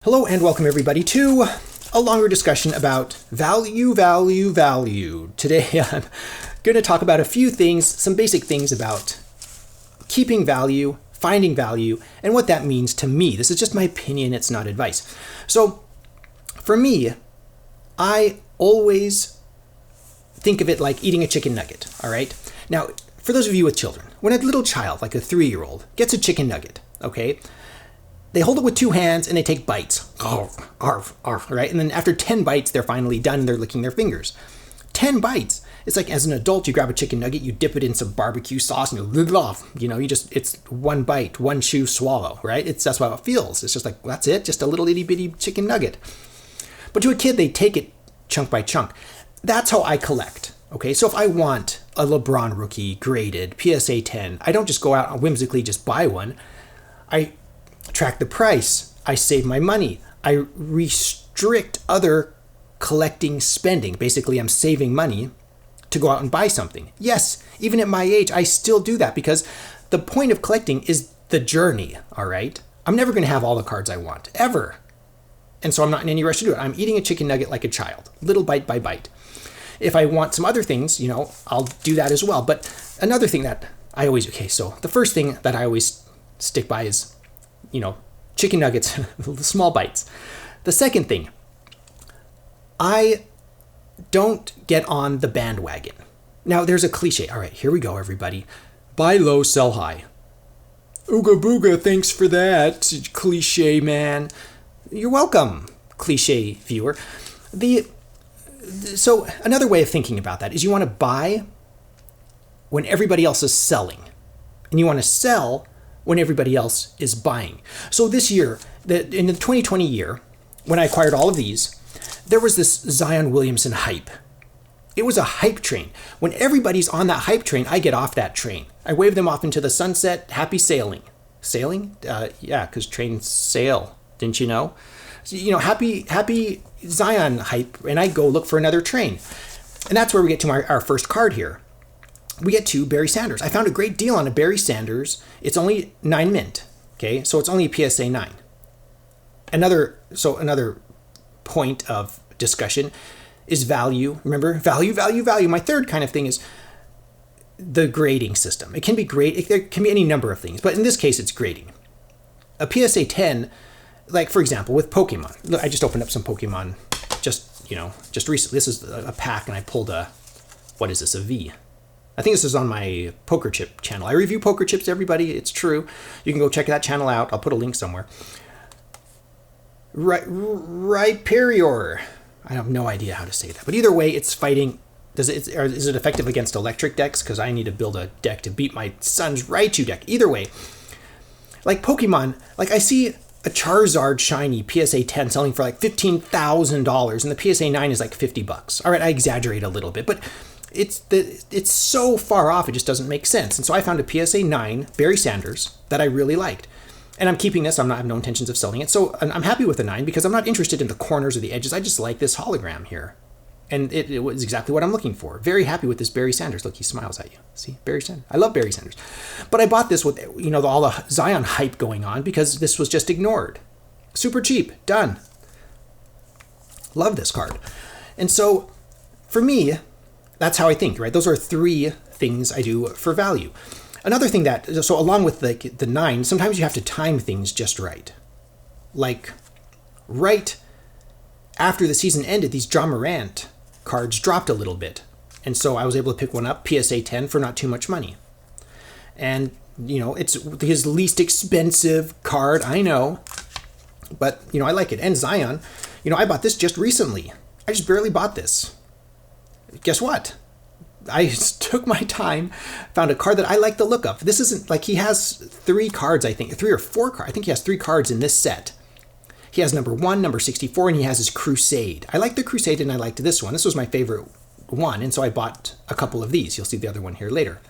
Hello and welcome everybody to a longer discussion about value. Today I'm going to talk about a few things, some basic things about keeping value, finding value, and what that means to me. This is just my opinion, it's not advice. So for me, I always think of it like eating a chicken nugget, all right? Now, for those of you with children, when a little child, like a 3-year-old, gets a chicken nugget, okay? They hold it with 2 hands and they take bites. Right? And then after 10 bites, they're finally done. They're licking their fingers. 10 bites. It's like as an adult, you grab a chicken nugget, you dip it in some barbecue sauce and you lick it off. It's one bite, one chew, swallow, right? That's how it feels. It's just like, that's it. Just a little itty bitty chicken nugget. But to a kid, they take it chunk by chunk. That's how I collect. Okay, so if I want a LeBron rookie graded PSA 10, I don't just go out and whimsically just buy one. I track the price, I save my money, I restrict other collecting spending. Basically, I'm saving money to go out and buy something. Yes, even at my age, I still do that because the point of collecting is the journey, all right? I'm never going to have all the cards I want, ever. And so I'm not in any rush to do it. I'm eating a chicken nugget like a child, little bite by bite. If I want some other things, I'll do that as well. But another thing that so the first thing that I always stick by is chicken nuggets, small bites. The second thing, I don't get on the bandwagon. Now, there's a cliche. All right, here we go, everybody. Buy low, sell high. Ooga booga, thanks for that, cliche man. You're welcome, cliche viewer. So another way of thinking about that is you want to buy when everybody else is selling, and you want to sell when everybody else is buying. So this year, in the 2020 year, when I acquired all of these, there was this Zion Williamson hype. It was a hype train. When everybody's on that hype train, I get off that train. I wave them off into the sunset, happy sailing. Sailing? Yeah, because trains sail, didn't you know? So, happy Zion hype, and I go look for another train. And that's where we get to our first card here. We get to Barry Sanders. I found a great deal on a Barry Sanders. It's only 9 mint, okay? So it's only a PSA 9. Another point of discussion is value. Remember, value. My third kind of thing is the grading system. It can be there can be any number of things, but in this case, it's grading. A PSA 10, like for example, with Pokemon. Look, I just opened up some Pokemon just recently. This is a pack, and I pulled a V. I think this is on my poker chip channel. I review poker chips, everybody. It's true. You can go check that channel out. I'll put a link somewhere. Rhyperior. I have no idea how to say that. But either way, it's fighting. Is it effective against electric decks? Because I need to build a deck to beat my son's Raichu deck. Either way, like Pokemon, like I see a Charizard shiny PSA 10 selling for like $15,000, and the PSA 9 is like $50. All right, I exaggerate a little bit, but it's so far off, it just doesn't make sense. And so I found a PSA 9 Barry Sanders that I really liked. And I'm keeping this. I have no intentions of selling it. So I'm happy with the 9 because I'm not interested in the corners or the edges. I just like this hologram here. And it was exactly what I'm looking for. Very happy with this Barry Sanders. Look, he smiles at you. See, Barry Sanders. I love Barry Sanders. But I bought this with, all the Zion hype going on because this was just ignored. Super cheap. Done. Love this card. And so for me, that's how I think, right? Those are 3 things I do for value. Another thing so along with the 9, sometimes you have to time things just right. Like right after the season ended, these John Morant cards dropped a little bit. And so I was able to pick one up, PSA 10, for not too much money. And, it's his least expensive card, I know. But, I like it. And Zion, I bought this just recently. I just barely bought this. Guess what? I took my time, found a card that I like the look of. This isn't like he has 3 cards, I think, 3 or 4 cards. I think he has 3 cards in this set. He has number 1, number 64, and he has his Crusade. I like the Crusade and I liked this one. This was my favorite one, and so I bought a couple of these. You'll see the other one here later.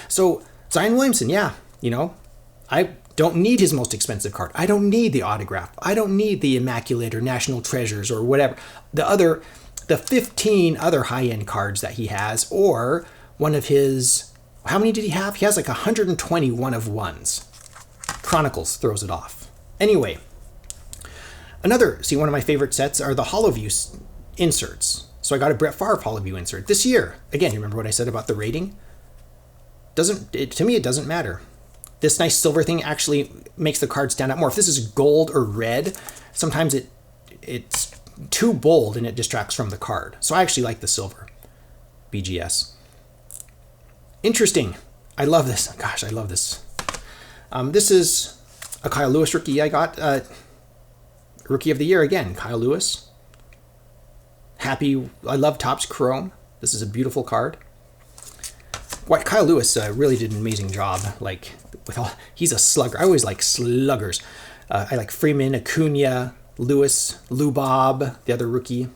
So Zion Williamson, yeah, I don't need his most expensive card. I don't need the autograph. I don't need the Immaculate or National Treasures or whatever. The 15 other high-end cards that he has, or one of his, how many did he have? He has like 121 of ones. Chronicles throws it off. Anyway, One of my favorite sets are the HoloView inserts. So I got a Brett Favre HoloView insert this year. Again, you remember what I said about the rating? To me, it doesn't matter. This nice silver thing actually makes the card stand out more. If this is gold or red, sometimes it's too bold and it distracts from the card. So I actually like the silver BGS. Interesting. I love this. Gosh, I love this. This is a Kyle Lewis rookie I got. Rookie of the year again, Kyle Lewis. Happy. I love Topps Chrome. This is a beautiful card. What Kyle Lewis really did an amazing job. He's a slugger. I always like sluggers. I like Freeman, Acuna, Lewis, Lubob, the other rookie.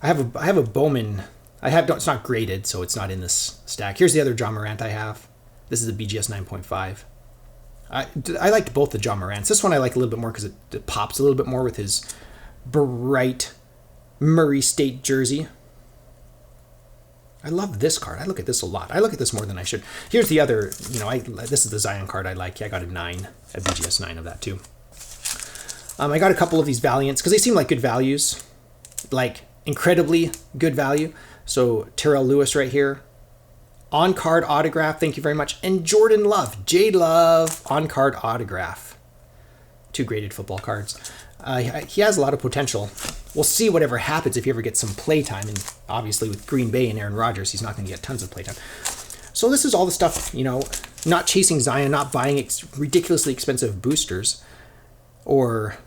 I have a Bowman. It's not graded, so it's not in this stack. Here's the other John Morant I have. This is a BGS 9.5. I liked both the John Morants. This one I like a little bit more because it pops a little bit more with his bright Murray State jersey. I love this card. I look at this a lot. I look at this more than I should. Here's the other, this is the Zion card I like. Yeah, I got a BGS 9 of that too. I got a couple of these Valiants because they seem like good values, like incredibly good value. So Terrell Lewis right here. On-card autograph, thank you very much. And Jordan Love, J-Love, on-card autograph. 2 graded football cards. He has a lot of potential. We'll see whatever happens if he ever gets some playtime. And obviously with Green Bay and Aaron Rodgers, he's not going to get tons of playtime. So this is all the stuff, not chasing Zion, not buying ridiculously expensive boosters. Or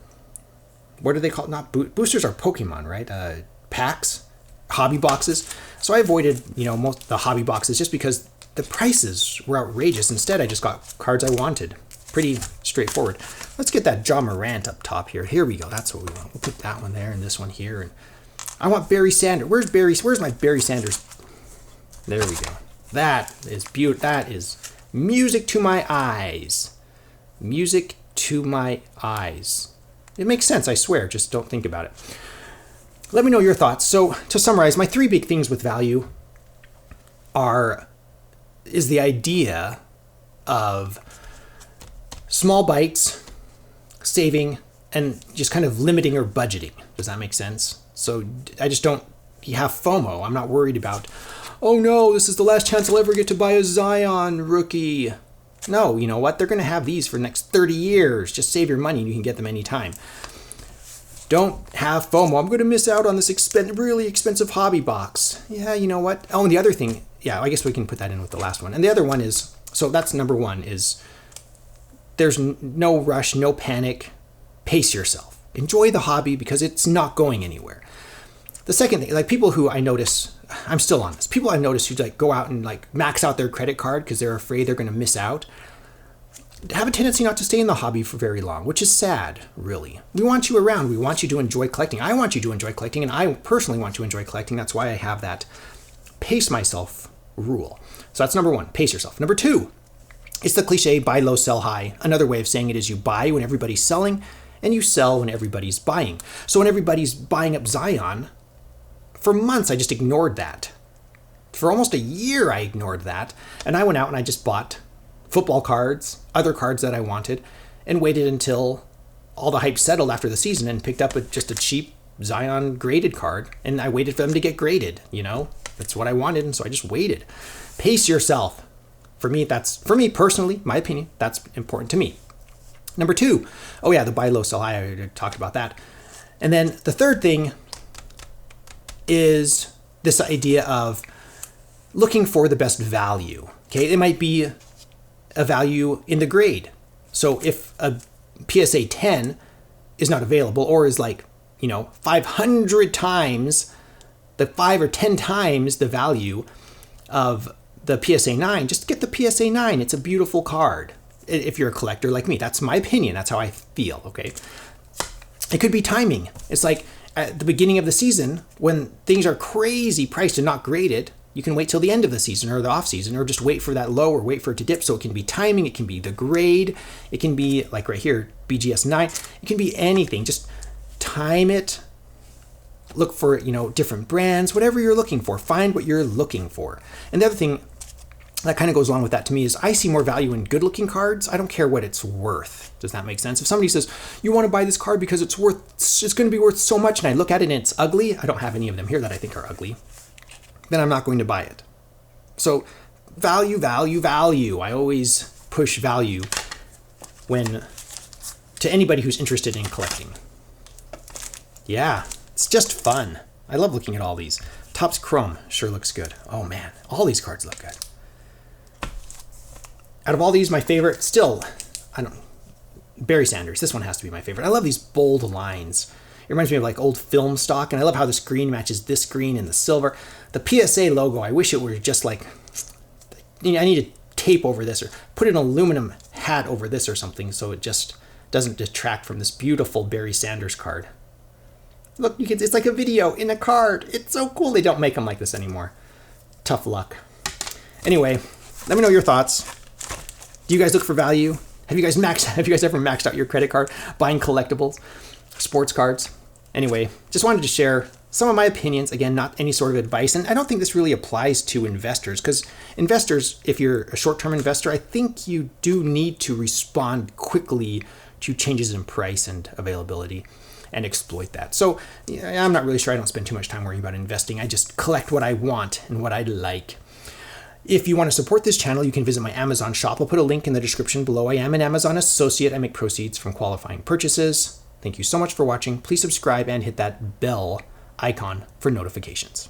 what do they call it? Not boosters are Pokemon, right? Packs, hobby boxes. So I avoided, most the hobby boxes just because the prices were outrageous. Instead, I just got cards I wanted. Pretty straightforward. Let's get that John Morant up top here. Here we go. That's what we want. We'll put that one there and this one here. And I want Barry Sanders. Where's my Barry Sanders? There we go. That is beautiful. That is music to my eyes. Music to my eyes. It makes sense, I swear. Just don't think about it. Let me know your thoughts. So to summarize, my 3 big things with value is the idea of small bites, saving, and just kind of limiting or budgeting. Does that make sense? So I just don't have FOMO. I'm not worried about, oh no, this is the last chance I'll ever get to buy a Zion rookie. No, you know what? They're going to have these for the next 30 years. Just save your money and you can get them anytime. Don't have FOMO. I'm going to miss out on this really expensive hobby box. Yeah, you know what? Oh, and the other thing, I guess we can put that in with the last one. And the other one is, so that's number 1 is there's no rush, no panic. Pace yourself. Enjoy the hobby because it's not going anywhere. The second thing, like people who I notice, I'm still on this. People I notice who go out and max out their credit card because they're afraid they're going to miss out, have a tendency not to stay in the hobby for very long, which is sad, really. We want you around. We want you to enjoy collecting. I want you to enjoy collecting, and I personally want to enjoy collecting. That's why I have that pace myself rule. So that's number 1, pace yourself. Number 2, it's the cliche buy low, sell high. Another way of saying it is you buy when everybody's selling, and you sell when everybody's buying. So when everybody's buying up Zion, for months I just ignored that. For almost a year I ignored that, and I went out and I just bought football cards, other cards that I wanted, and waited until all the hype settled after the season and picked up just a cheap Zion graded card, and I waited for them to get graded, That's what I wanted, and so I just waited. Pace yourself. For me personally, my opinion, that's important to me. Number 2, the buy low, sell high, I already talked about that. And then the third thing is this idea of looking for the best value. Okay, it might be a value in the grade. So if a PSA 10 is not available or is 500 times the 5 or 10 times the value of the PSA 9, just get the PSA 9. It's a beautiful card. If you're a collector like me, that's my opinion. That's how I feel. Okay. It could be timing. It's like at the beginning of the season when things are crazy priced and not graded, you can wait till the end of the season or the off season, or just wait for that low or wait for it to dip. So it can be timing. It can be the grade. It can be like right here, BGS 9. It can be anything. Just time it. Look for, different brands, whatever you're looking for. Find what you're looking for. And the other thing that kind of goes along with that to me is I see more value in good looking cards. I don't care what it's worth. Does that make sense? If somebody says, you want to buy this card because it's going to be worth so much, and I look at it and it's ugly, I don't have any of them here that I think are ugly, then I'm not going to buy it. So value, value, value. I always push value to anybody who's interested in collecting. Yeah, it's just fun. I love looking at all these. Topps Chrome sure looks good. Oh man, all these cards look good. Out of all these, my favorite, still, Barry Sanders. This one has to be my favorite. I love these bold lines. It reminds me of like old film stock, and I love how this green matches this green and the silver. The PSA logo, I wish it were just like, I need to tape over this or put an aluminum hat over this or something so it just doesn't detract from this beautiful Barry Sanders card. Look, it's like a video in a card. It's so cool. They don't make them like this anymore. Tough luck. Anyway, let me know your thoughts. Do you guys look for value? Have you guys ever maxed out your credit card buying collectibles, sports cards? Anyway, just wanted to share some of my opinions. Again, not any sort of advice. And I don't think this really applies to investors, because investors, if you're a short-term investor, I think you do need to respond quickly to changes in price and availability and exploit that. So I'm not really sure. I don't spend too much time worrying about investing. I just collect what I want and what I like. If you want to support this channel, you can visit my Amazon shop. I'll put a link in the description below. I am an Amazon associate. I make proceeds from qualifying purchases. Thank you so much for watching. Please subscribe and hit that bell icon for notifications.